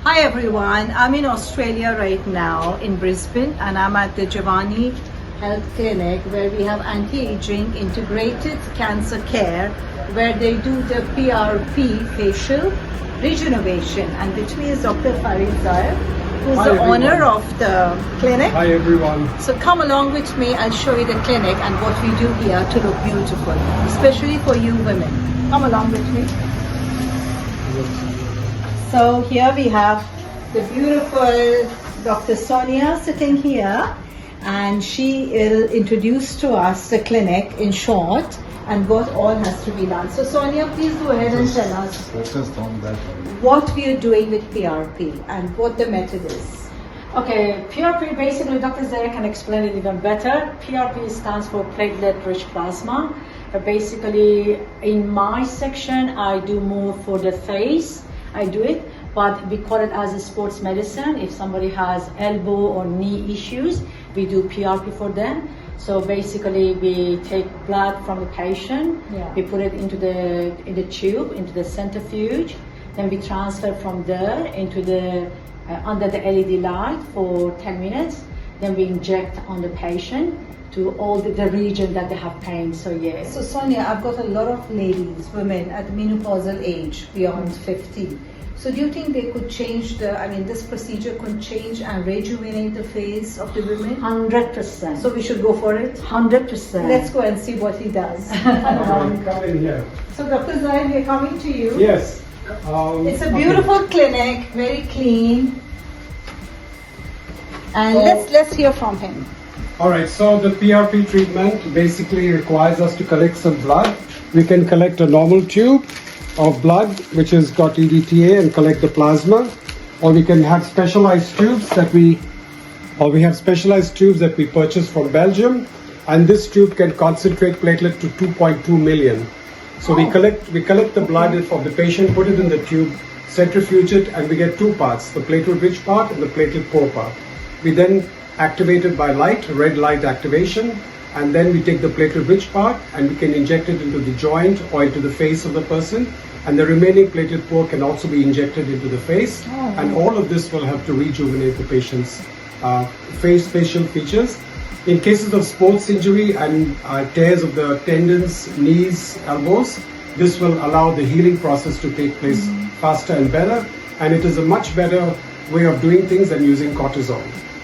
Hi everyone, I'm in Australia right now in Brisbane and I'm at the Giovanni Health Clinic where we have anti-aging integrated cancer care where they do the PRP facial rejuvenation, and with me is Dr. Farid Zair, who's Hi, the everyone. owner of the clinic. Hi everyone. So come along with me, I'll show you the clinic and what we do here to look beautiful, especially for you women. Come along with me. So here we have the beautiful Dr. Sonia sitting here, and she will introduce to us the clinic in short and what all has to be done. So Sonia, please go ahead and tell us Focused on that. what we are doing with PRP and what the method is. Okay, PRP, basically Dr. Zair can explain it even better. PRP stands for Platelet-Rich Plasma. Basically, in my section, I do more for the face. I do it, but we call it as a sports medicine. If somebody has elbow or knee issues, we do PRP for them. So basically, we take blood from the patient, we put it into the tube, into the centrifuge, then we transfer from there into the under the LED light for 10 minutes. Then we inject on the patient to all the region that they have pain. So yeah. So Sonia, I've got a lot of ladies, women at the menopausal age, beyond 50. So do you think they could change this procedure could change and rejuvenate the face of the women? 100%. So we should go for it? 100%. Let's go and see what he does. Come in here. So Dr. Zair, we're coming to you. Yes. It's a beautiful clinic, very clean. And let's hear from him. Alright, so the PRP treatment basically requires us to collect some blood. We can collect a normal tube of blood which has got EDTA and collect the plasma, or we can have specialized tubes that we purchase from Belgium, and this tube can concentrate platelet to 2.2 million. So we collect the blood of the patient, put it in the tube, centrifuge it, and we get two parts, the platelet-rich part and the platelet-poor part. We then activate it by light, red light activation, and then we take the platelet-rich part and we can inject it into the joint or into the face of the person, and the remaining platelet-poor can also be injected into the face, and all of this will help to rejuvenate the patient's facial features. In cases of sports injury and tears of the tendons, knees, elbows, this will allow the healing process to take place faster and better, and it is a much better way of doing things than using cortisone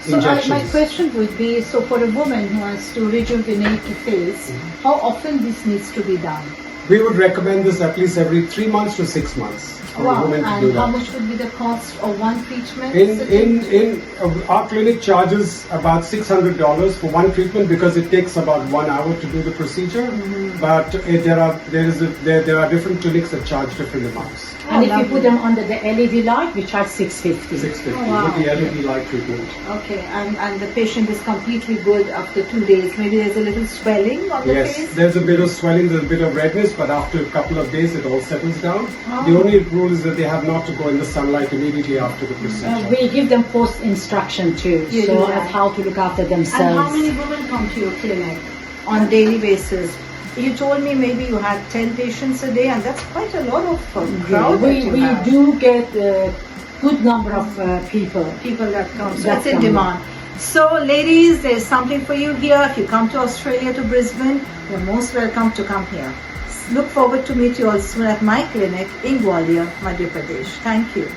injections. My question would be, so for a woman who has to rejuvenate the face, how often this needs to be done? We would recommend this at least every 3 months to 6 months for a woman to do And that. how much would be the cost of one treatment? In our clinic charges about $600 for one treatment because it takes about 1 hour to do the procedure. But there are different clinics that charge different amounts. And if you put them under the LED light, we charge $650. $650 with the LED light treatment. Okay, and the patient is completely good after 2 days. Maybe there's a little swelling on the Yes, face? there's a bit of swelling, there's a bit of redness, but after a couple of days it all settles down. The only rule is that they have not to go in the sunlight immediately after the procedure. We give them post instruction too, You do so that. as how to look after themselves. And how many women come to your clinic on a daily basis? You told me maybe you had 10 patients a day, and that's quite a lot of crowd. We do get a good number of people. People that come. So That it's in come. demand. So ladies, there's something for you here. If you come to Australia, to Brisbane, you're most welcome to come here. Look forward to meet you all soon at my clinic in Gwalior, Madhya Pradesh. Thank you.